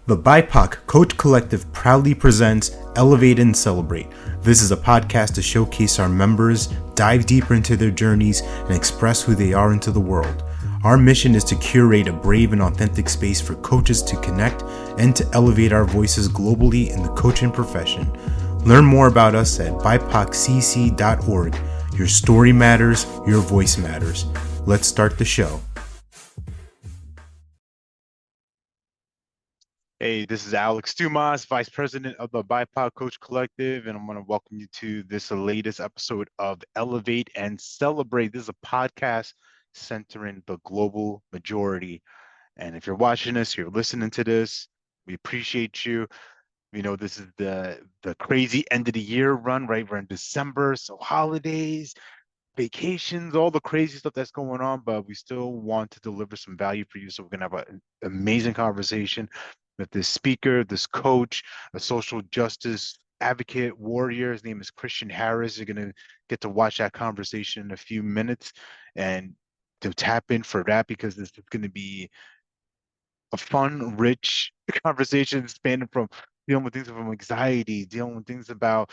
The BIPOC Coach Collective proudly presents Elevate and Celebrate. This is a podcast to showcase our members, dive deeper into their journeys, and express who they are into the world. Our mission is to curate a brave and authentic space for coaches to connect and to elevate our voices globally in the coaching profession. Learn more about us at bipoccc.org. Your story matters, your voice matters. Let's start the show. Hey, this is Alex Dumas, Vice President of the BIPOC Coach Collective, and I'm going to welcome you to this latest episode of Elevate and Celebrate. This is a podcast centering the global majority. And if you're watching this, you're listening to this, we appreciate you. You know, this is the crazy end of the year run, right? We're in December, so holidays, vacations, all the crazy stuff that's going on, but we still want to deliver some value for you. So we're going to have an amazing conversation with this speaker, this coach, a social justice advocate, warrior. His name is Christian Harris. You're going to get to watch that conversation in a few minutes and to tap in for that, because this is going to be a fun, rich conversation spanning from dealing with things from anxiety, dealing with things about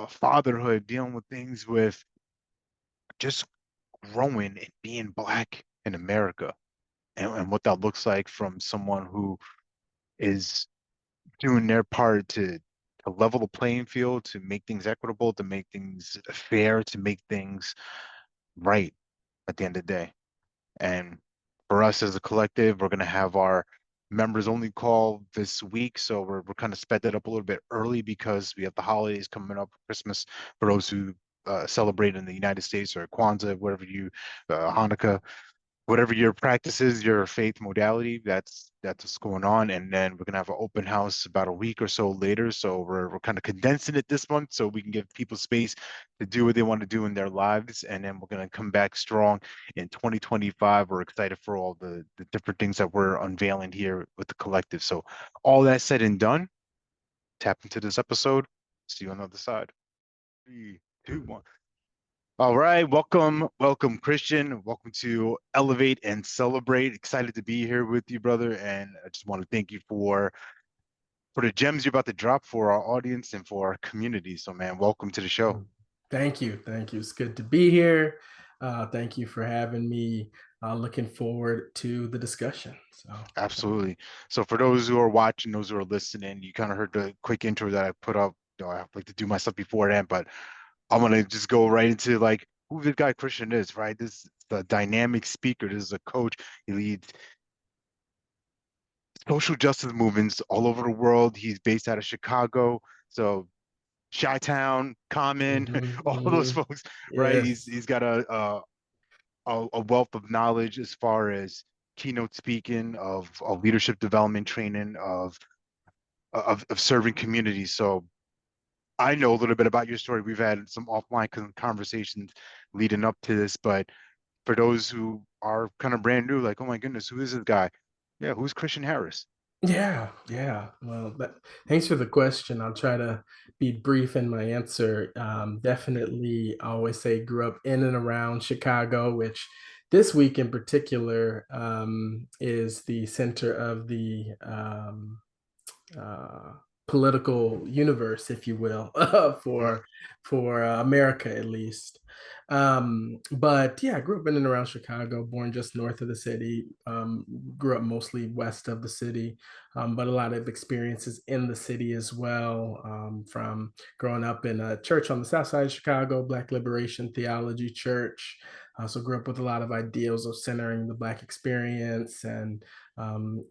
fatherhood, dealing with things with just growing and being Black in America, and what that looks like from someone who is doing their part to level the playing field, to make things equitable, to make things fair, to make things right at the end of the day. And for us as a collective, we're going to have our members only call this week. So we're kind of sped that up a little bit early because we have the holidays coming up, Christmas for those who celebrate in the United States, or Kwanzaa, whatever you, Hanukkah, whatever your practice is, your faith modality, that's what's going on. And then we're gonna have an open house about a week or so later. So we're kind of condensing it this month so we can give people space to do what they want to do in their lives. And then we're gonna come back strong in 2025. We're excited for all the different things that we're unveiling here with the collective. So all that said and done, tap into this episode. See you on the other side. 3, 2, 1. All right, welcome, Christian. Welcome to Elevate and Celebrate. Excited to be here with you, brother. And I just want to thank you for the gems you're about to drop for our audience and for our community. So, man, welcome to the show. Thank you. It's good to be here. Thank you for having me. Looking forward to the discussion. So Absolutely. So for those who are watching, those who are listening, you kind of heard the quick intro that I put up. You know, I like to do my stuff before that, but I'm gonna just go right into like who the guy Christian is, right? This is the dynamic speaker. This is a coach. He leads social justice movements all over the world. He's based out of Chicago. So Chi-Town, Common, all those folks, right? yes. He's got a wealth of knowledge as far as keynote speaking, of leadership development training, of serving communities. So I know a little bit about your story. We've had some offline conversations leading up to this, but for those who are kind of brand new, like, oh my goodness, who is this guy? Yeah, who's Christian Harris? Yeah. Well, thanks for the question. I'll try to be brief in my answer. Definitely, I always say grew up in and around Chicago, which this week in particular is the center of the uh, political universe, if you will, for America at least. But yeah, I grew up in and around Chicago, born just north of the city. Grew up mostly west of the city, but a lot of experiences in the city as well. From growing up in a church on the south side of Chicago, Black Liberation Theology Church. So grew up with a lot of ideals of centering the Black experience and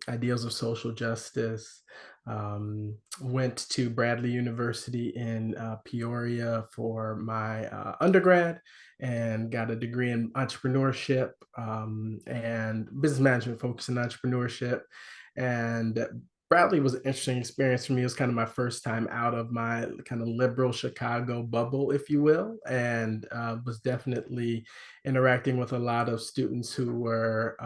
ideals of social justice. Went to Bradley University in Peoria for my undergrad and got a degree in entrepreneurship and business management, focus in entrepreneurship. And Bradley was an interesting experience for me. It was kind of my first time out of my kind of liberal Chicago bubble, if you will, and was definitely interacting with a lot of students who were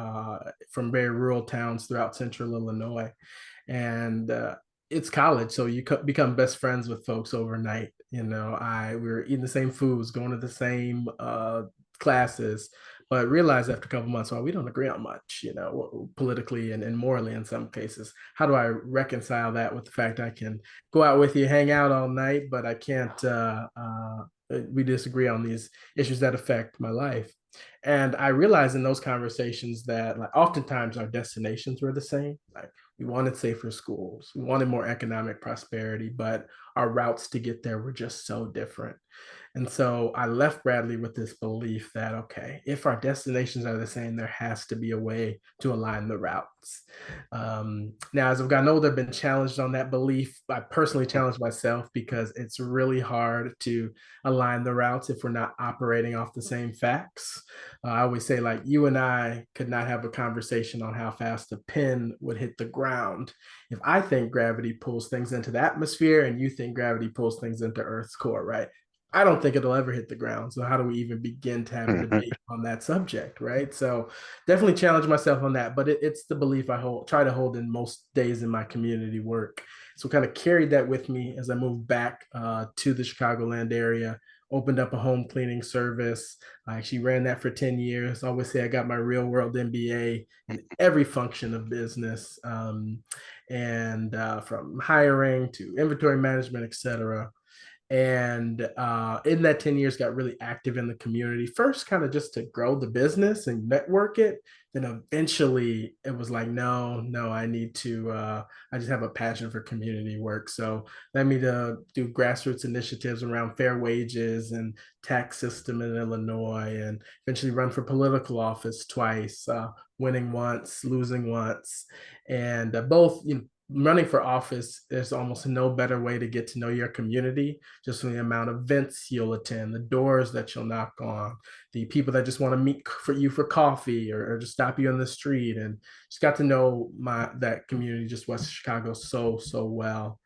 from very rural towns throughout central Illinois. And it's college, so you become best friends with folks overnight. You know, we were eating the same foods, going to the same classes, but realized after a couple months, well, we don't agree on much, politically and morally in some cases. How do I reconcile that with the fact I can go out with you, hang out all night, but I can't, we disagree on these issues that affect my life. And I realized in those conversations that like oftentimes our destinations were the same. Like we wanted safer schools, we wanted more economic prosperity, but our routes to get there were just so different. And so I left Bradley with this belief that, okay, if our destinations are the same, there has to be a way to align the routes. Now, as I've gotten older, I've been challenged on that belief. I personally challenged myself because it's really hard to align the routes if we're not operating off the same facts. I always say, like, you and I could not have a conversation on how fast a pin would hit the ground if I think gravity pulls things into the atmosphere and you think gravity pulls things into Earth's core, right? I don't think it'll ever hit the ground. So how do we even begin to have a debate on that subject, right? So definitely challenge myself on that. But it's the belief I try to hold in most days in my community work. So kind of carried that with me as I moved back to the Chicagoland area. Opened up a home cleaning service. I actually ran that for 10 years. I always say I got my real world MBA in every function of business, and from hiring to inventory management, et cetera. And in that 10 years got really active in the community, first kind of just to grow the business and network it. Then eventually it was like, no, I need to I just have a passion for community work. So led me to do grassroots initiatives around fair wages and tax system in Illinois, and eventually run for political office twice, winning once, losing once. And both, running for office, there's almost no better way to get to know your community, just from the amount of events you'll attend, the doors that you'll knock on, the people that just want to meet for you for coffee, or just stop you on the street. And just got to know that community, just West Chicago, so well.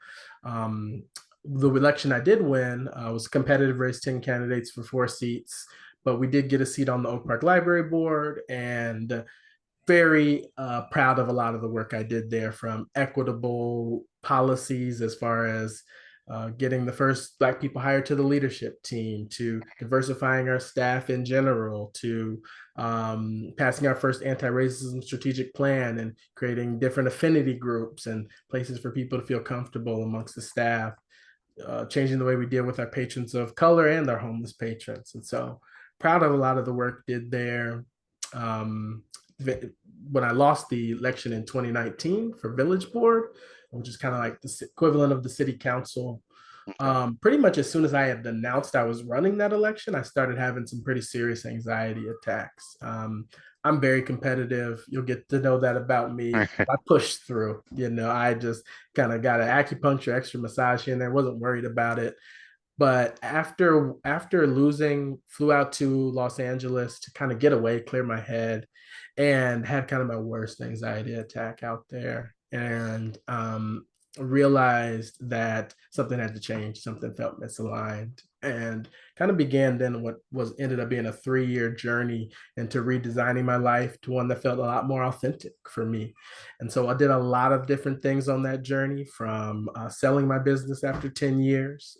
The election I did win was a competitive race, 10 candidates for 4 seats, but we did get a seat on the Oak Park Library Board, and very proud of a lot of the work I did there, from equitable policies as far as getting the first Black people hired to the leadership team, to diversifying our staff in general, to passing our first anti-racism strategic plan and creating different affinity groups and places for people to feel comfortable amongst the staff, changing the way we deal with our patrons of color and our homeless patrons. And so proud of a lot of the work did there. Um, when I lost the election in 2019 for village board, which is kind of like the equivalent of the city council, pretty much as soon as I had announced I was running that election, I started having some pretty serious anxiety attacks. I'm very competitive. You'll get to know that about me. I pushed through. I just kind of got an acupuncture, extra massage here and there. Wasn't worried about it. But after losing, flew out to Los Angeles to kind of get away, clear my head, and had kind of my worst anxiety attack out there. And realized that something had to change, something felt misaligned, and kind of began then what was ended up being a 3-year journey into redesigning my life to one that felt a lot more authentic for me. And so I did a lot of different things on that journey, from selling my business after 10 years,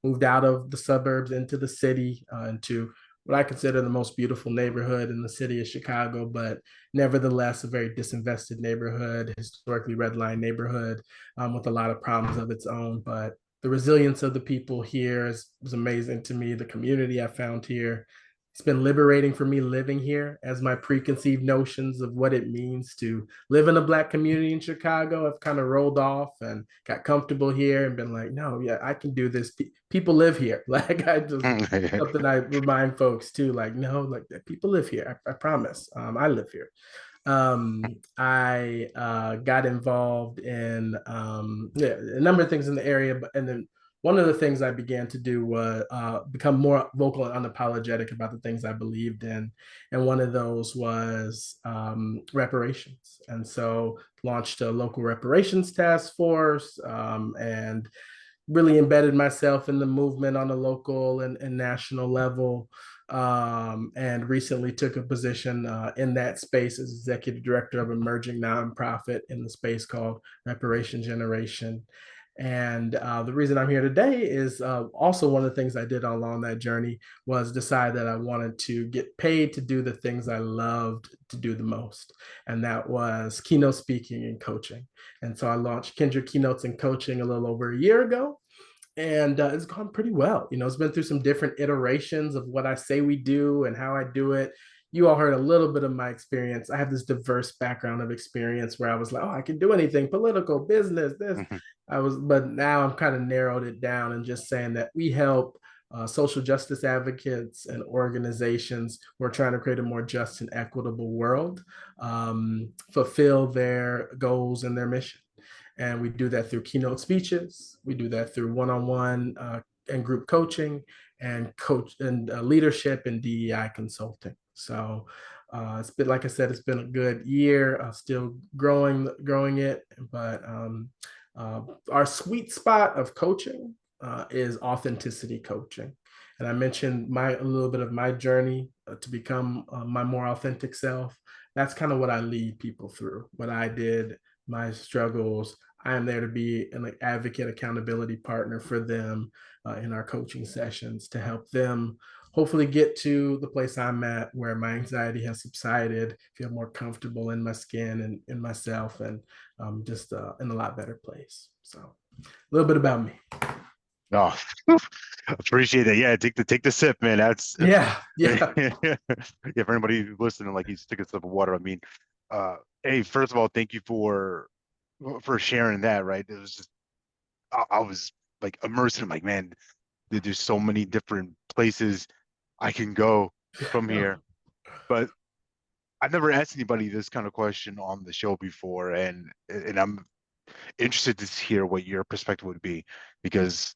moved out of the suburbs into the city, into what I consider the most beautiful neighborhood in the city of Chicago, but nevertheless a very disinvested neighborhood, historically redline neighborhood, with a lot of problems of its own. But the resilience of the people here was amazing to me. The community I found here, it's been liberating for me living here, as my preconceived notions of what it means to live in a Black community in Chicago have kind of rolled off, and got comfortable here and been like, no, yeah, I can do this. People live here. Like, I just, something I remind folks too, like, no, like, people live here. I promise. I live here. I got involved in a number of things in the area, and then one of the things I began to do was become more vocal and unapologetic about the things I believed in. And one of those was reparations. And so launched a local reparations task force, and really embedded myself in the movement on a local and national level. And recently took a position in that space as executive director of emerging nonprofit in the space called Reparation Generation. And the reason I'm here today is also one of the things I did along that journey was decide that I wanted to get paid to do the things I loved to do the most. And that was keynote speaking and coaching. And so I launched Kindred Keynotes and Coaching a little over a year ago. And it's gone pretty well. It's been through some different iterations of what I say we do and how I do it. You all heard a little bit of my experience. I have this diverse background of experience where I was like, oh, I can do anything, political, business, this. But now I'm kind of narrowed it down and just saying that we help social justice advocates and organizations who are trying to create a more just and equitable world fulfill their goals and their mission. And we do that through keynote speeches. We do that through one-on-one and group coaching and leadership and DEI consulting. So it's been, like I said, it's been a good year. Still growing it, but our sweet spot of coaching is authenticity coaching. And I mentioned a little bit of my journey to become my more authentic self. That's kind of what I lead people through, what I did, my struggles. I am there to be an advocate, accountability partner for them in our coaching sessions to help them hopefully get to the place I'm at where my anxiety has subsided, feel more comfortable in my skin and in myself, and just in a lot better place. So a little bit about me. Oh, appreciate that. Yeah, take the sip, man. That's Yeah. yeah. For anybody listening, like he's took a sip of water. I mean, hey, first of all, thank you for sharing that. Right, it was just I was like immersed in like, man, there's so many different places I can go from here. But I've never asked anybody this kind of question on the show before, and I'm interested to hear what your perspective would be, because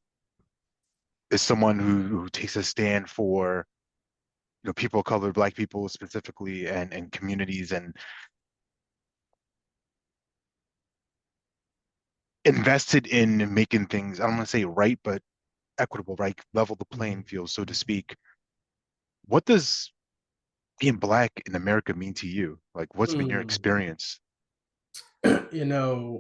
as someone who takes a stand for people of color, Black people specifically, and communities, and invested in making things, I don't want to say right, but equitable, right, level the playing field, so to speak. What does being Black in America mean to you? Like, what's been your experience? You know,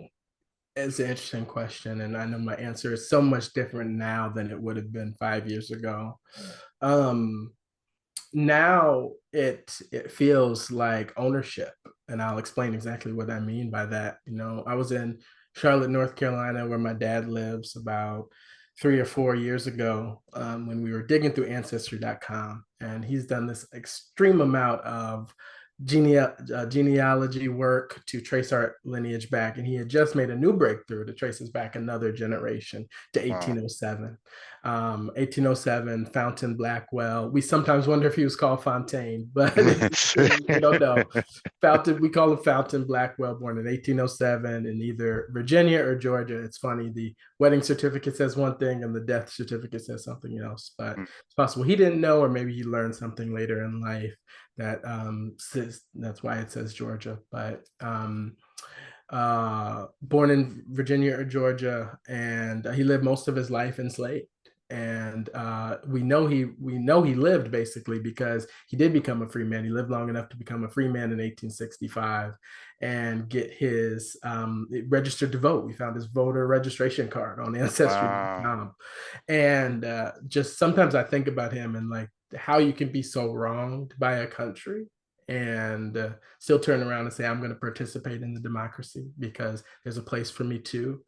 it's an interesting question, and I know my answer is so much different now than it would have been 5 years ago. Um, Now it feels like ownership, and I'll explain exactly what I mean by that. I was in Charlotte, North Carolina, where my dad lives, about 3 or 4 years ago, when we were digging through ancestry.com, and he's done this extreme amount of genealogy work to trace our lineage back, and he had just made a new breakthrough to trace us back another generation to Wow. 1807. 1807, Fountain Blackwell. We sometimes wonder if he was called Fontaine, but we don't know. Fountain, we call him Fountain Blackwell, born in 1807 in either Virginia or Georgia. It's funny, the wedding certificate says one thing and the death certificate says something else, but it's possible he didn't know, or maybe he learned something later in life that that's why it says Georgia. But born in Virginia or Georgia, and he lived most of his life enslaved. And we know he lived basically because he did become a free man. He lived long enough to become a free man in 1865 and get his registered to vote. We found his voter registration card on Wow. ancestry.com. And just sometimes I think about him and like how you can be so wronged by a country and still turn around and say, I'm going to participate in the democracy because there's a place for me too.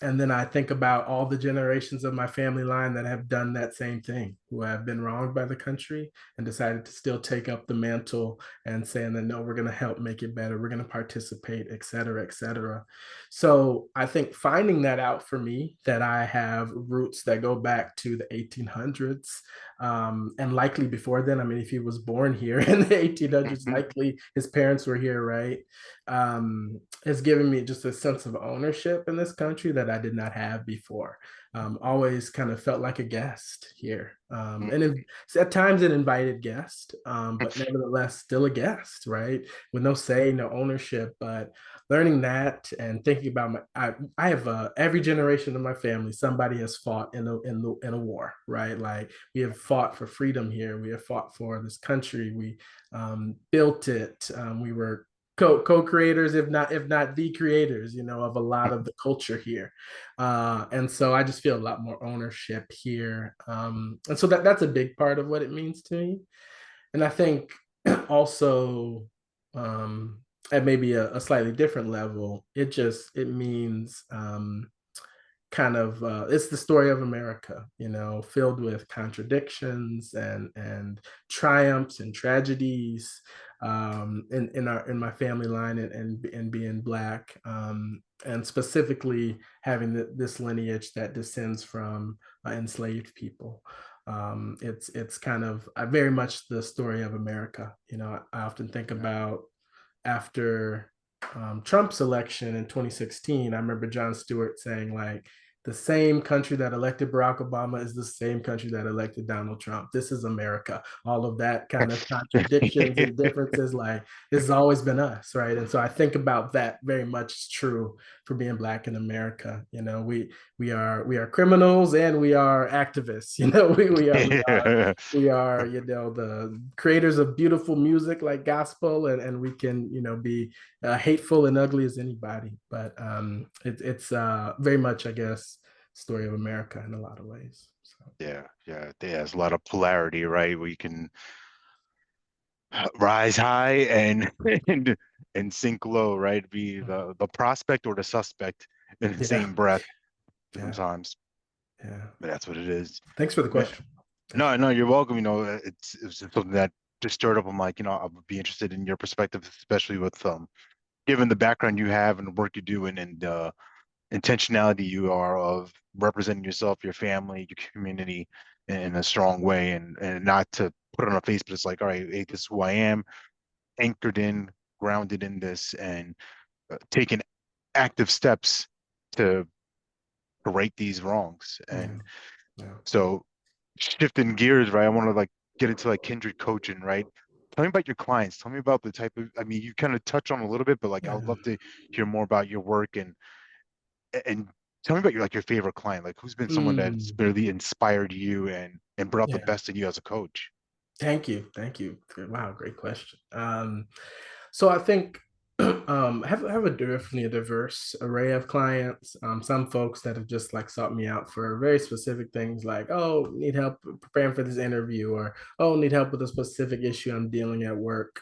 And then I think about all the generations of my family line that have done that same thing, who have been wronged by the country and decided to still take up the mantle and saying that, no, we're going to help make it better. We're going to participate, et cetera, et cetera. So I think finding that out for me, that I have roots that go back to the 1800s, and likely before then. I mean, if he was born here in the 1800s, likely his parents were here, right? Has given me just a sense of ownership in this country that I did not have before. Always kind of felt like a guest here. At times an invited guest, but nevertheless still a guest, right? With no say, no ownership. But learning that and thinking about I have every generation of my family, somebody has fought in a war, right? Like we have fought for freedom here. We have fought for this country. We built it. We were co-creators, if not the creators, of a lot of the culture here. And so I just feel a lot more ownership here. And so that's a big part of what it means to me. And I think also, at maybe a slightly different level, it means, kind of, it's the story of America, filled with contradictions and triumphs and tragedies, in my family line, and being Black, and specifically having this lineage that descends from enslaved people. It's kind of, very much the story of America. I often think about, after, Trump's election in 2016, I remember Jon Stewart saying, like, the same country that elected Barack Obama is the same country that elected Donald Trump. This is America. All of that kind of contradictions and differences, like, this has always been us, right? And so I think about that very much true for being Black in America. We are criminals and we are activists. We are the creators of beautiful music like gospel, and we can be hateful and ugly as anybody. But it's very much, I guess, story of America in a lot of ways. So. Yeah, there's a lot of polarity, right? Where you can rise high and and sink low, right? Be the prospect or the suspect in the Yeah, same breath yeah, sometimes. yeah. But that's what it is. Thanks for the Man, question. Thanks no, for. no, you're welcome. It's something that just stirred up. I'm like, I would be interested in your perspective, especially with given the background you have and the work you do, and intentionality you are of representing yourself, your family, your community in a strong way, and not to put on a face, but it's like, all right, hey, this is who I am, anchored in, grounded in this, and taking active steps to right these wrongs. Yeah, And yeah, so shifting gears, right? I want to like get into like Kindred Coaching, right? Tell me about your clients. Tell me about the type of, I mean, you kind of touch on a little bit, but like I would yeah. love to hear more about your work, and tell me about your favorite client. Like who's been someone that's Mm, really inspired you and brought out the yeah. best in you as a coach? Thank you. Thank you. Wow, great question. So I think, have a definitely a diverse array of clients. Some folks that have just like sought me out for very specific things, like, oh, need help preparing for this interview, or, oh, need help with a specific issue I'm dealing at work.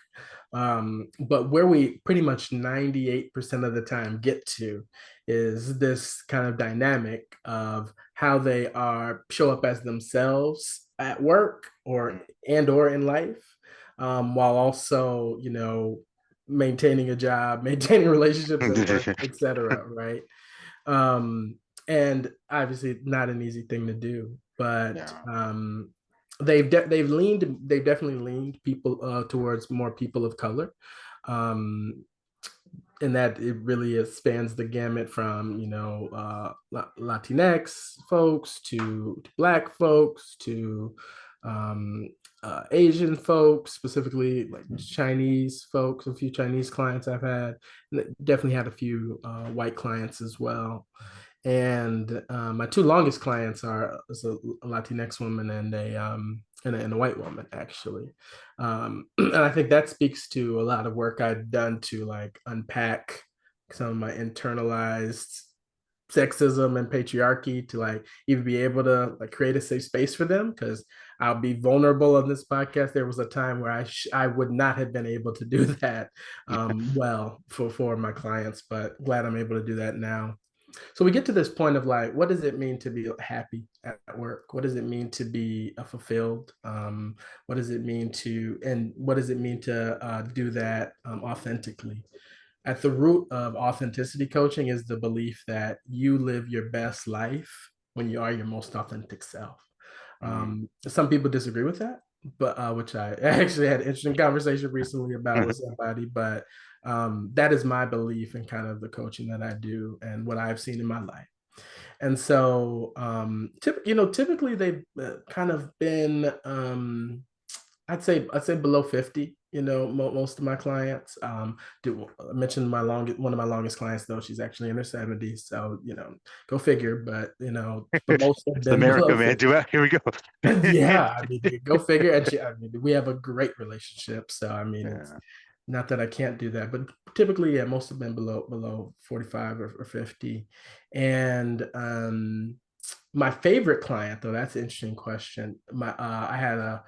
But where we pretty much 98% of the time get to is this kind of dynamic of how they are show up as themselves at work, or in life, while also, maintaining a job, maintaining relationships at work, etc. Right? Um, and obviously, not an easy thing to do, but Yeah. they've definitely leaned people, towards more people of color. Um, and that it really spans the gamut from, Latinx folks to Black folks to, um, Asian folks, specifically like Chinese folks. A few Chinese clients I've had, definitely had a few white clients as well. And my two longest clients is a Latinx woman and a white woman, actually. And I think that speaks to a lot of work I've done to like unpack some of my internalized sexism and patriarchy, to like even be able to like create a safe space for them, because I'll be vulnerable on this podcast. There was a time where I would not have been able to do that, well, for my clients, but glad I'm able to do that now. So we get to this point of like, what does it mean to be happy at work? What does it mean to be fulfilled? What does it mean to do that authentically? At the root of authenticity coaching is the belief that you live your best life when you are your most authentic self. Mm. Some people disagree with that, but which I actually had an interesting conversation recently about with somebody. But that is my belief in kind of the coaching that I do and what I've seen in my life. And so, typically they've kind of been, I'd say below 50. Most of my clients. I mentioned one of my longest clients, though. She's actually in her 70s, so go figure. But but most have It's been America, below man. 50. Here we go. Yeah, I mean, go figure. And we have a great relationship. So I mean, Yeah. Not that I can't do that, but typically, yeah, most have been below 45 or 50. And my favorite client, though, that's an interesting question. I had a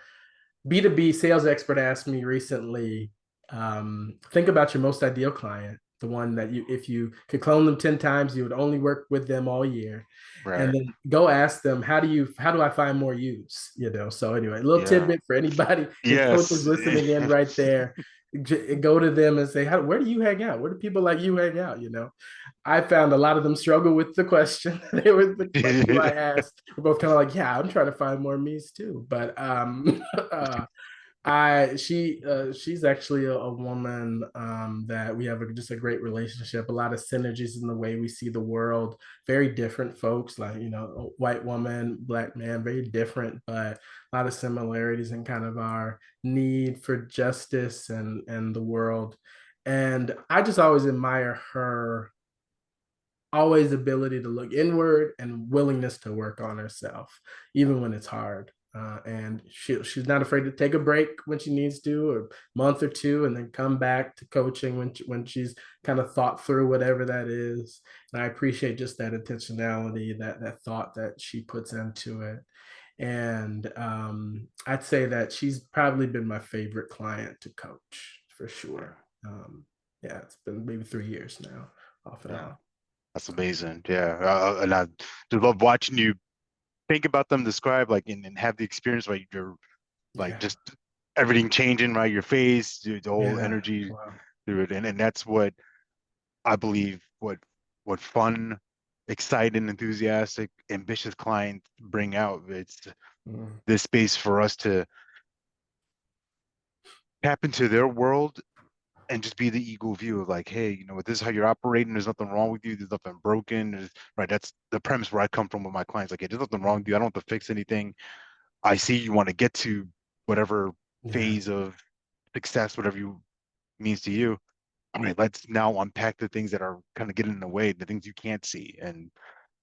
B2B sales expert asked me recently, think about your most ideal client, the one that you, if you could clone them 10 times, you would only work with them all year. And Right. then go ask them, how do I find more use? So anyway, a little Yeah. tidbit for anybody, if coaches Yes. listening in right there, go to them and say, where do you hang out? Where do people like you hang out? I found a lot of them struggle with the question. They were the question I asked. We're both kind of like, yeah, I'm trying to find more me's too. But uh, she's actually a woman that we have just a great relationship, a lot of synergies in the way we see the world. Very different folks, like a white woman, black man, very different, but a lot of similarities in kind of our need for justice and the world. And I just always admire her always ability to look inward and willingness to work on herself, even when it's hard. And she's not afraid to take a break when she needs to, or a month or two, and then come back to coaching when she's kind of thought through whatever that is. And I appreciate just that intentionality, that thought that she puts into it. And I'd say that she's probably been my favorite client to coach for sure. Yeah, it's been maybe 3 years now, off and Yeah. on. That's amazing. Yeah. And I just love watching you think about them, describe like and have the experience, right? You're like Yeah. just everything changing, right? Your face, the whole Yeah. energy Wow. through it. And that's what I believe what fun, excited, enthusiastic, ambitious clients bring out. It's Mm. this space for us to tap into their world and just be the ego view of like, hey, this is how you're operating. There's nothing wrong with you. There's nothing broken. Right. That's the premise where I come from with my clients. Like, hey, there's nothing wrong with you. I don't have to fix anything. I see you want to get to whatever Yeah. phase of success, whatever you means to you. All right, let's now unpack the things that are kind of getting in the way, the things you can't see. And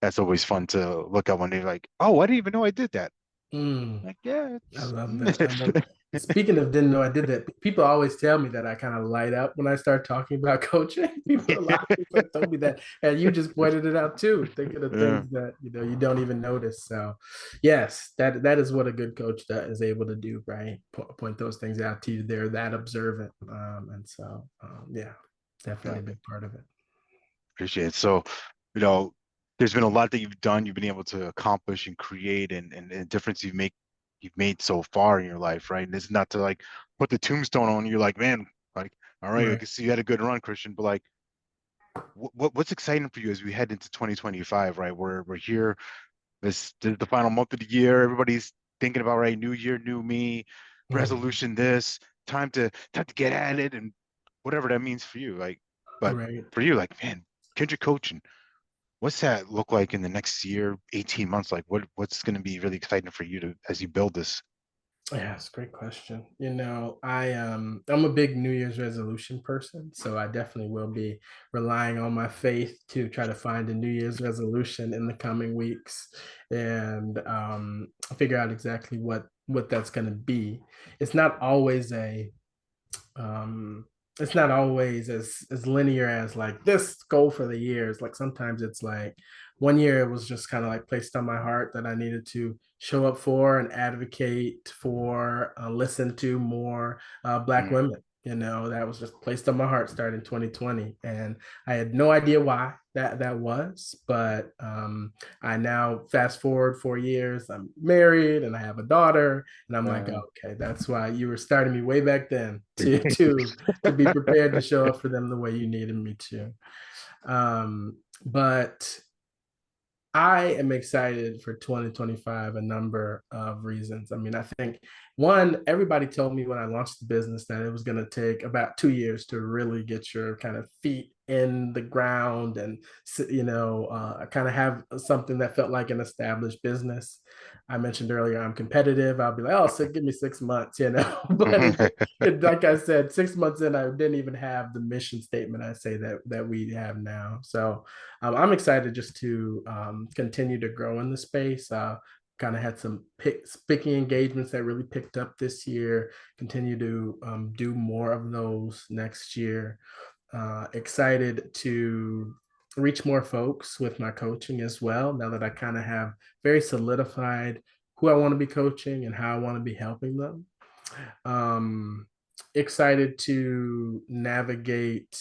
that's always fun to look at when they're like, oh, I didn't even know I did that. Mm. Like, yeah, I it's love that. I love. Speaking of didn't know I did that, people always tell me that I kind of light up when I start talking about coaching. A lot of people have told me that, and you just pointed it out too. Thinking of yeah, things that you don't even notice. So, yes, that is what a good coach is able to do, right? Point those things out to you. They're that observant, and so yeah, definitely yeah, a big part of it. appreciate it. So, you know, there's been a lot that you've done, you've been able to accomplish and create and difference you've made so far in your life, right? And it's not to like put the tombstone on you, like, man, like, all right, I Right. can see you had a good run, Christian, but like what's exciting for you as we head into 2025, right? We're here. This is the final month of the year. Everybody's thinking about right, new year, new me, Mhm. resolution. This time to get at it, and whatever that means for you. Like, but Right. for you, like, man, Kindred Coaching. What's that look like in the next year, 18 months? Like, what's going to be really exciting for you to as you build this? Yeah, it's a great question. I'm a big New Year's resolution person, so I definitely will be relying on my faith to try to find a New Year's resolution in the coming weeks and figure out exactly what that's going to be. It's not always a um it's not always as linear as like this goal for the years. Like sometimes it's like one year it was just kind of like placed on my heart that I needed to show up for and advocate for, listen to more black Mm, women. That was just placed on my heart starting 2020, and I had no idea why that was. But I now fast forward 4 years. I'm married and I have a daughter, and I'm like, uh, oh, okay, that's why you were starting me way back then to be prepared to show up for them the way you needed me to. But I am excited for 2025, a number of reasons. I mean, I think one, everybody told me when I launched the business that it was going to take about 2 years to really get your kind of feet in the ground and, kind of have something that felt like an established business. I mentioned earlier, I'm competitive. I'll be like, oh, so give me 6 months, but like I said, 6 months in, I didn't even have the mission statement I say that we have now. So I'm excited just to continue to grow in the space. kind of had some speaking engagements that really picked up this year. Continue to do more of those next year. Excited to reach more folks with my coaching as well, now that I kind of have very solidified who I want to be coaching and how I want to be helping them. Excited to navigate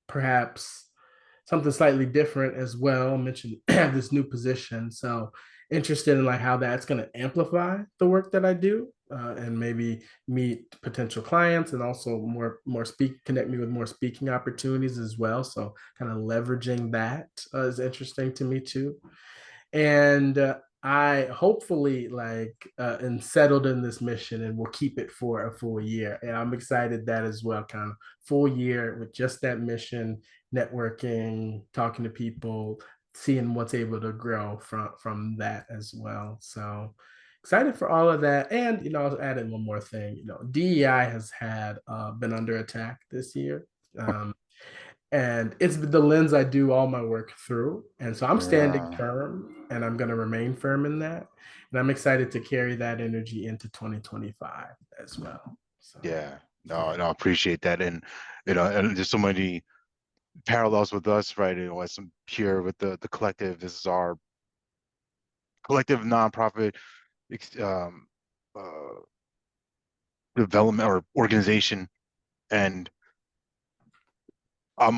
perhaps something slightly different as well. I mentioned I have this new position, so interested in like how that's going to amplify the work that I do, and maybe meet potential clients, and also connect me with more speaking opportunities as well. So kind of leveraging that is interesting to me too. And I hopefully and settled in this mission and will keep it for a full year. And I'm excited that as well, kind of full year with just that mission, networking, talking to people, seeing what's able to grow from that as well. So excited for all of that. And I'll add in one more thing. DEI has had been under attack this year. And it's the lens I do all my work through. And so I'm standing Yeah. firm, and I'm going to remain firm in that. And I'm excited to carry that energy into 2025 as well. So, Yeah. No, yeah. no, appreciate that. And and there's so many parallels with us, right? As I'm here with the collective, this is our collective nonprofit um uh development or organization. And I'm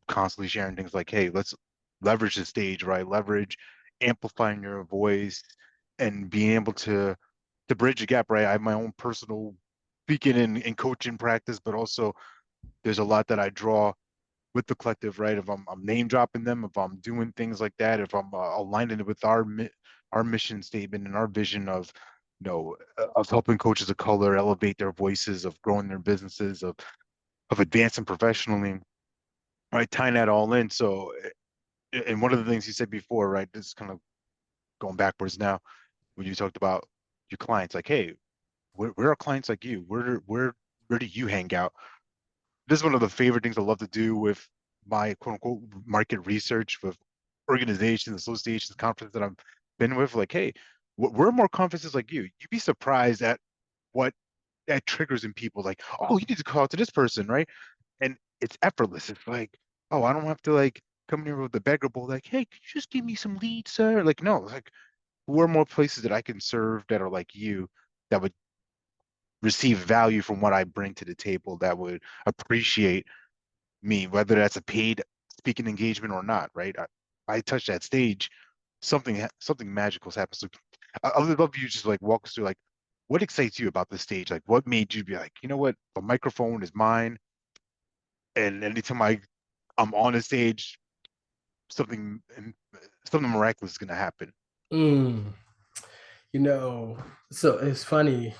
constantly sharing things like, hey, let's leverage the stage, right? Leverage amplifying your voice and being able to bridge the gap, right? I have my own personal speaking and coaching practice, but also there's a lot that I draw with the collective, right? If I'm name dropping them, if I'm doing things like that, if I'm aligning it with our mission statement and our vision of of helping coaches of color elevate their voices, of growing their businesses, of advancing professionally, right? Tying that all in. So, and one of the things you said before, right? This is kind of going backwards now when you talked about your clients, like, hey, where are clients like you? Where do you hang out? This is one of the favorite things I love to do with my quote unquote market research with organizations, associations, conferences that I've been with. Like, hey, where are more conferences like you? You'd be surprised at what that triggers in people. Like, oh, you need to call out to this person, right? And it's effortless. It's like, oh, I don't have to like come here with the beggar bowl. Like, hey, could you just give me some leads, sir? Like, no, like, who are more places that I can serve that are like you, that would receive value from what I bring to the table, that would appreciate me, whether that's a paid speaking engagement or not, right? I touch that stage, something magical happens. So I would love you just like walk us through like what excites you about the stage? Like what made you be like, you know what, the microphone is mine, and anytime I'm on a stage, something something miraculous is gonna happen. Mm, you know, so it's funny,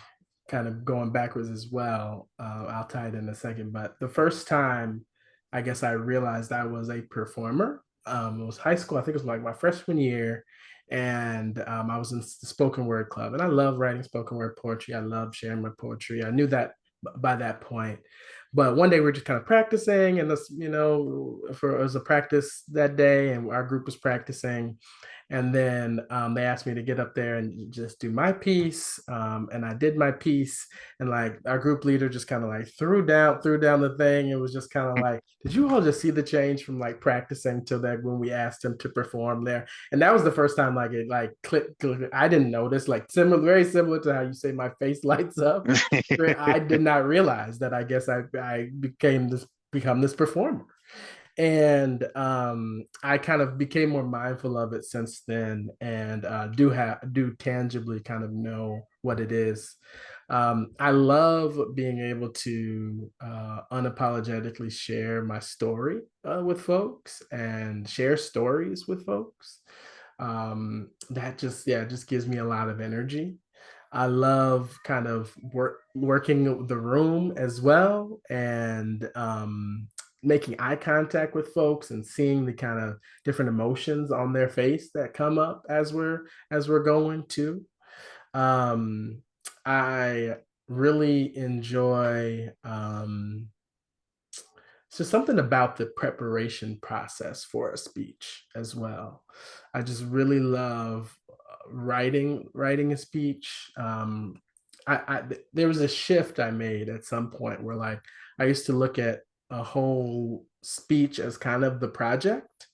kind of going backwards as well. I'll tie it in a second, but the first time I guess I realized I was a performer, it was high school. I think it was like my freshman year. And I was in the spoken word club, and I love writing spoken word poetry. I love sharing my poetry. I knew that by that point. But one day we were just kind of practicing, and this, it was a practice that day, and our group was practicing. And then they asked me to get up there and just do my piece. And I did my piece. And like our group leader just kind of like threw down the thing. It was just kind of like, did you all just see the change from like practicing to that when we asked him to perform there? And that was the first time like it like clicked. I didn't notice, like very similar to how you say my face lights up. I did not realize that. I guess I become this performer. And I kind of became more mindful of it since then, and do tangibly kind of know what it is. I love being able to unapologetically share my story with folks, and share stories with folks. That just gives me a lot of energy. I love kind of working the room as well, and making eye contact with folks and seeing the kind of different emotions on their face that come up as we're going to. Um, I really enjoy it's just something about the preparation process for a speech as well. I just really love writing a speech. There was a shift I made at some point where like I used to look at a whole speech as kind of the project,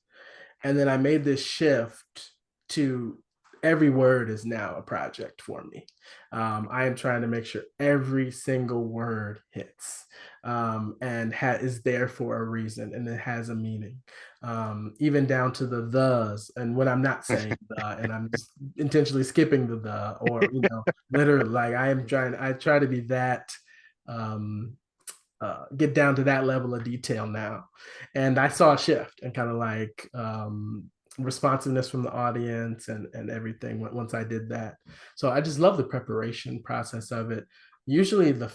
and then I made this shift to every word is now a project for me. I am trying to make sure every single word hits, and is there for a reason and it has a meaning, even down to the thes. And when I'm not saying the, and I'm just intentionally skipping the, or literally, like I try to be that. Um, get down to that level of detail now. And I saw a shift and kind of like responsiveness from the audience and everything once I did that. So I just love the preparation process of it. Usually the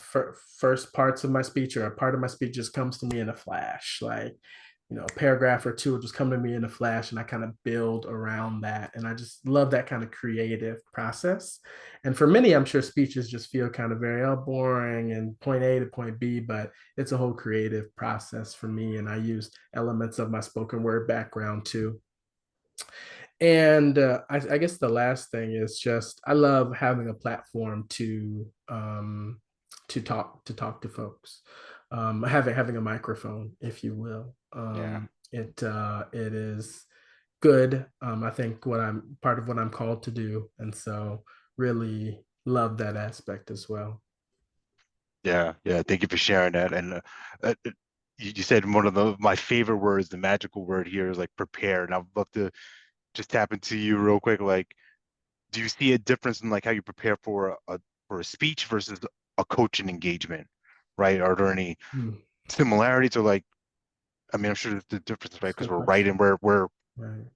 first parts of my speech or a part of my speech just comes to me in a flash. Like, a paragraph or two will just come to me in a flash and I kind of build around that. And I just love that kind of creative process. And for many, I'm sure speeches just feel kind of very boring and point A to point B, but it's a whole creative process for me. And I use elements of my spoken word background too. And I guess the last thing is just I love having a platform to talk to folks, having a microphone, if you will. Yeah. It is good. I think what I'm part of what I'm called to do, and so really love that aspect as well. Yeah, yeah. Thank you for sharing that. And you said one of my favorite words, the magical word here is like prepare. And I'd love to just tap into you real quick. Like, do you see a difference in like how you prepare for a speech versus a coaching engagement, right? Are there any Hmm, similarities or like, I mean, I'm sure there's the difference, right? that's a Because good we're writing question. where Right.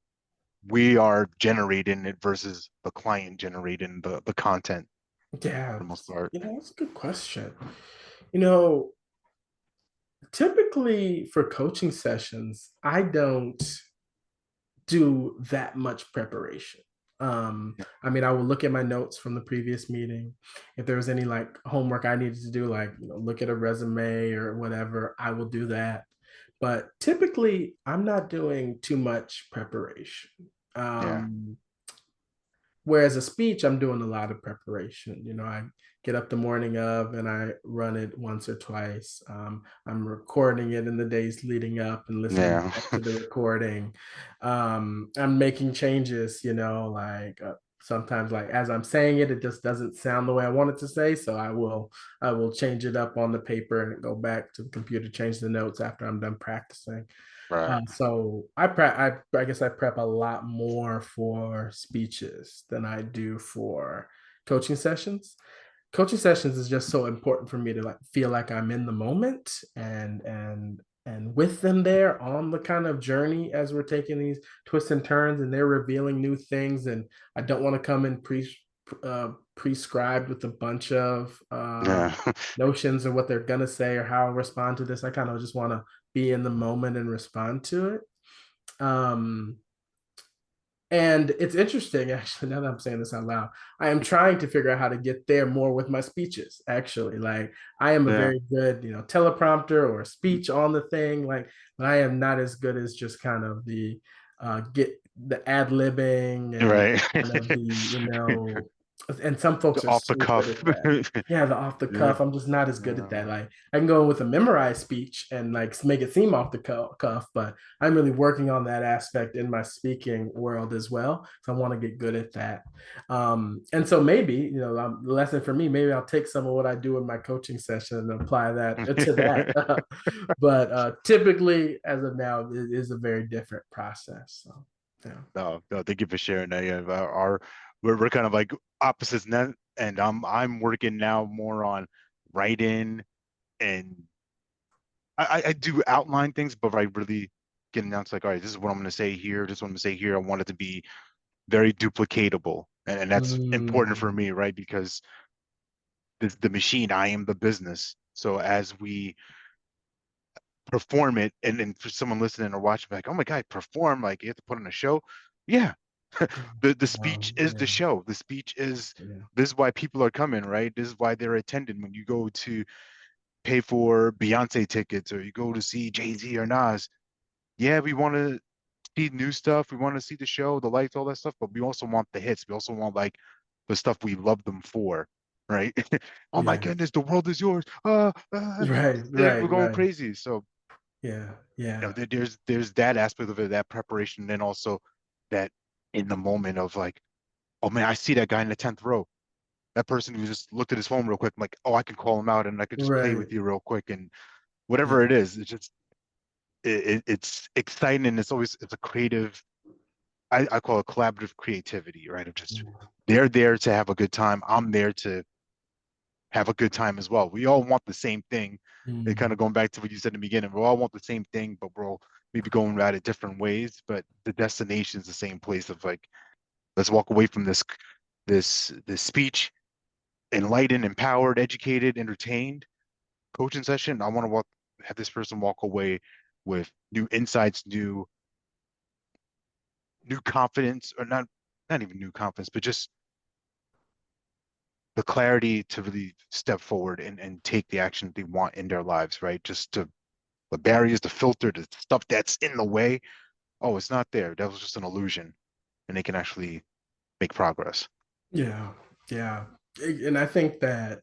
we are generating it versus the client generating the content Yeah, for the most part. that's a good question. You know, Typically for coaching sessions, I don't do that much preparation. I mean, I will look at my notes from the previous meeting. If there was any like homework I needed to do, like look at a resume or whatever, I will do that. But typically, I'm not doing too much preparation. Yeah, Um, Whereas a speech, I'm doing a lot of preparation. I get up the morning of and I run it once or twice. I'm recording it in the days leading up and listening yeah, back to the recording. I'm making changes, like sometimes like as I'm saying it, it just doesn't sound the way I want it to say. So I will change it up on the paper and go back to the computer, change the notes after I'm done practicing. right. So I guess I prep a lot more for speeches than I do for coaching sessions. Coaching sessions is just so important for me to like feel like I'm in the moment and with them there on the kind of journey as we're taking these twists and turns and they're revealing new things, and I don't want to come in prescribed with a bunch of Yeah, notions of what they're gonna say or how I'll respond to this. I kind of just want to be in the moment and respond to it. Um, and it's interesting, actually, now that I'm saying this out loud, I am trying to figure out how to get there more with my speeches, actually. Like, I am a yeah, very good, teleprompter or speech on the thing, like, but I am not as good as just kind of get the ad-libbing and right. kind of and some folks are Off the so good cuff. at that. Yeah, the off the Yeah. cuff. I'm just not as good at that. Yeah. Like, I can go in with a memorized speech and like make it seem off the cuff, but I'm really working on that aspect in my speaking world as well. So I want to get good at that. And so maybe, the lesson for me, maybe I'll take some of what I do in my coaching session and apply that to that. But typically, as of now, it is a very different process. So, yeah. No, no, thank you for sharing that. Yeah, we're kind of like opposites now, and I'm working now more on writing, and I do outline things, but I really getting down to like, all right, this is what I'm going to say here. This is what I'm going to say here. I want it to be very duplicatable, and that's important for Mm, me, right? Because the machine, I am the business. So as we perform it, and for someone listening or watching, like, oh my God, perform, like you have to put on a show. Yeah. The speech is the yeah, show. The speech is yeah. this is why people are coming, right? This is why they're attending. When you go to pay for Beyonce tickets or you go to see Jay-Z or Nas, yeah, we want to see new stuff. We want to see the show, the lights, all that stuff, but we also want the hits. We also want like the stuff we love them for, right? Oh my Yeah. goodness, the world is yours. Right, We're right, going right. crazy. So, Yeah, you know, yeah. there's that aspect of it, that preparation, and then also that in the moment of like, oh man, I see that guy in the 10th row. That person who just looked at his phone real quick. I'm like, oh, I can call him out and I could just play Right. with you real quick and Yeah. whatever it is. It's just it's exciting and it's a creative. I call it collaborative creativity, right? Of just they're there to have a good time. I'm there to have a good time as well. We all want the same thing. It kind Mm. of going back to what you said in the beginning. We all want the same thing, but we're all maybe going about it different ways. But the destination is the same place of like, let's walk away from this speech, enlightened, empowered, educated, entertained coaching session. I want to have this person walk away with new insights, new confidence, or not even new confidence, but just the clarity to really step forward and take the action they want in their lives, right? Just to the barriers, the filter, the stuff that's in the way. Oh, it's not there. That was just an illusion. And they can actually make progress. Yeah, yeah. And I think that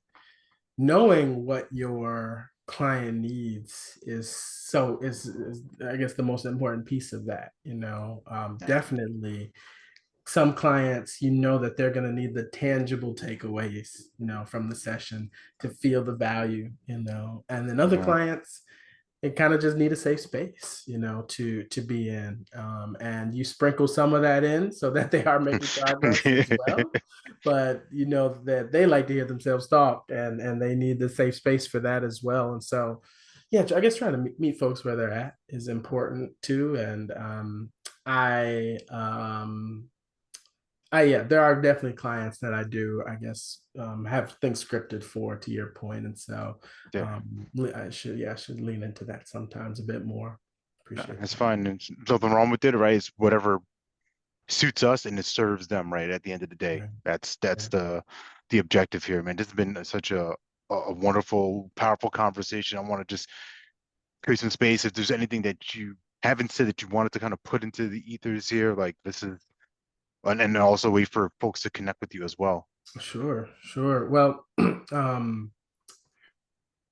knowing what your client needs is I guess the most important piece of that, Yeah. definitely some clients, that they're going to need the tangible takeaways, from the session to feel the value, and then other Mhm. clients, they kind of just need a safe space, to be in. And you sprinkle some of that in so that they are making progress as well. But that they like to hear themselves talk, and they need the safe space for that as well. And so, yeah, I guess trying to meet folks where they're at is important too. And I yeah, there are definitely clients that I do, I guess, have things scripted for, to your point, and so Yeah. I should lean into that sometimes a bit more. No, Appreciate it's that. fine. There's nothing wrong with it, right? It's whatever suits us and it serves them, right? At the end of the day, Right. that's Yeah. the objective here, man. This has been such a wonderful, powerful conversation. I want to just create some space. If there's anything that you haven't said that you wanted to kind of put into the ethers here, like this is, and also wait for folks to connect with you as well. Sure, sure. Well,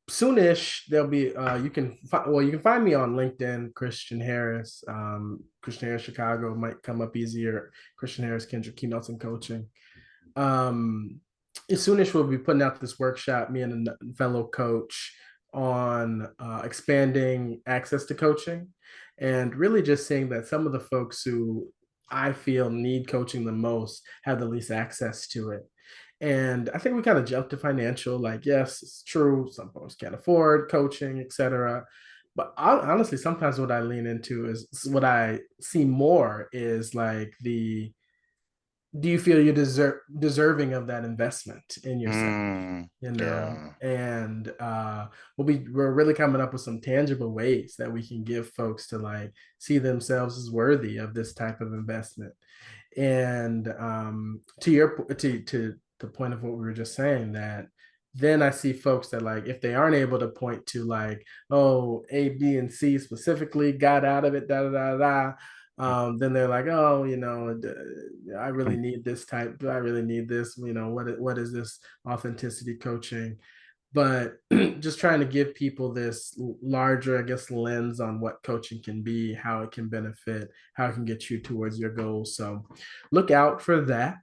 soonish there'll be you can find me on LinkedIn, Christian Harris. Christian Harris Chicago might come up easier. Christian Harris, Kindred Keynotes and Coaching. um as soon as we'll be putting out this workshop, me and a fellow coach, on expanding access to coaching, and really just seeing that some of the folks who I feel need coaching the most have the least access to it. And I think we kind of jumped to financial, like, yes, it's true, some folks can't afford coaching, etc. But honestly, sometimes what I lean into is what I see more is like do you feel you're deserving of that investment in yourself? Yeah. And we're really coming up with some tangible ways that we can give folks to like see themselves as worthy of this type of investment. And to the point of what we were just saying, that then I see folks that, like, if they aren't able to point to like, oh, A, B, and C specifically got out of it, da da da da, then they're like, oh, I really need this type. Do I really need this? What is this authenticity coaching? But just trying to give people this larger, I guess, lens on what coaching can be, how it can benefit, how it can get you towards your goals. So look out for that.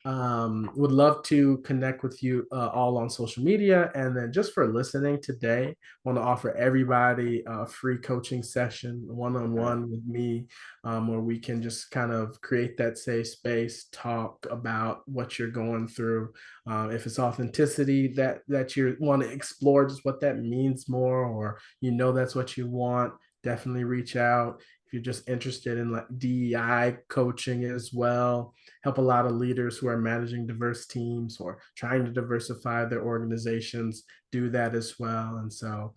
Would love to connect with you all on social media. And then just for listening today, want to offer everybody a free coaching session, one-on-one with me, where we can just kind of create that safe space, talk about what you're going through. If it's authenticity that you want to explore, just what that means more, or that's what you want, definitely reach out. If you're just interested in like DEI coaching as well, help a lot of leaders who are managing diverse teams or trying to diversify their organizations do that as well. And so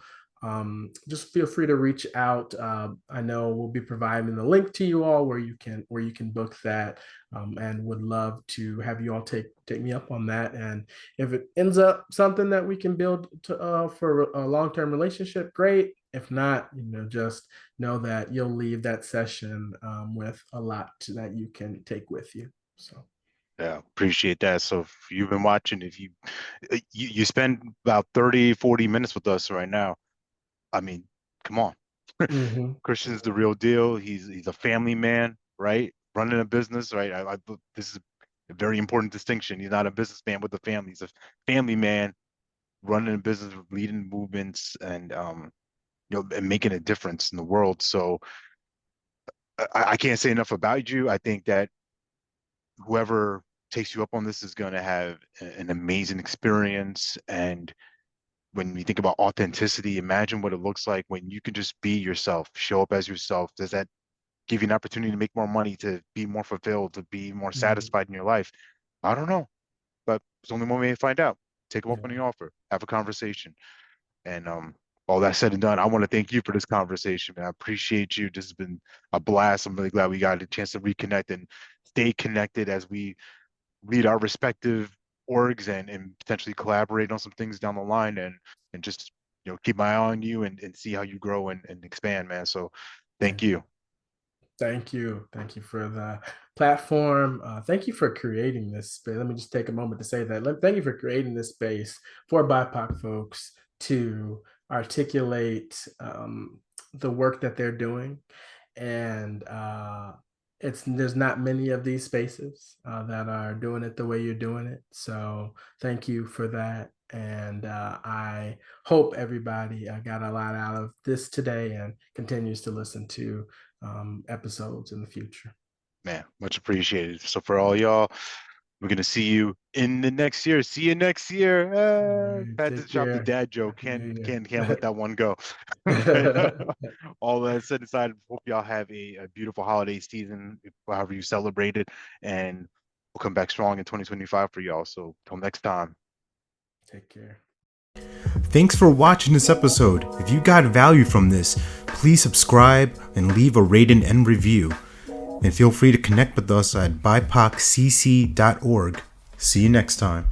just feel free to reach out. I know we'll be providing the link to you all where you can book that, and would love to have you all take me up on that. And if it ends up something that we can build for a long-term relationship, great. If not, just know that you'll leave that session with a lot that you can take with you. So. Yeah, appreciate that. So if you've been watching, if you spend about 30, 40 minutes with us right now, I mean, come on. Mm-hmm. Christian's the real deal. He's a family man, right? Running a business, right? This is a very important distinction. He's not a businessman with a family. He's a family man running a business, leading movements, and and making a difference in the world. So I can't say enough about you. I think that whoever takes you up on this is going to have an amazing experience. And when we think about authenticity, imagine what it looks like when you can just be yourself, show up as yourself. Does that give you an opportunity to make more money, to be more fulfilled, to be more Mm-hmm. satisfied in your life? I don't know, but it's only one way to find out. Take them up on the Yeah. offer, have a conversation. And all that said and done, I want to thank you for this conversation, man. I appreciate you. This has been a blast. I'm really glad we got a chance to reconnect and stay connected as we lead our respective orgs and potentially collaborate on some things down the line and just keep my eye on you and see how you grow and expand, man. So thank Thank you. Thank you. Thank you for the platform. Thank you for creating this space. Let me just take a moment to say that. Thank you for creating this space for BIPOC folks to articulate the work that they're doing. And there's not many of these spaces that are doing it the way you're doing it. So thank you for that. And I hope everybody got a lot out of this today and continues to listen to episodes in the future. Man, much appreciated. So for all y'all, we're gonna see you in the next year. See you next year. All right, Had to take drop the care. dad joke. Happy New Can't let that one go. Year. All that said aside, hope y'all have a beautiful holiday season, however you celebrate it, and we'll come back strong in 2025 for y'all. So till next time. Take care. Thanks for watching this episode. If you got value from this, please subscribe and leave a rating and review. And feel free to connect with us at bipoccc.org. See you next time.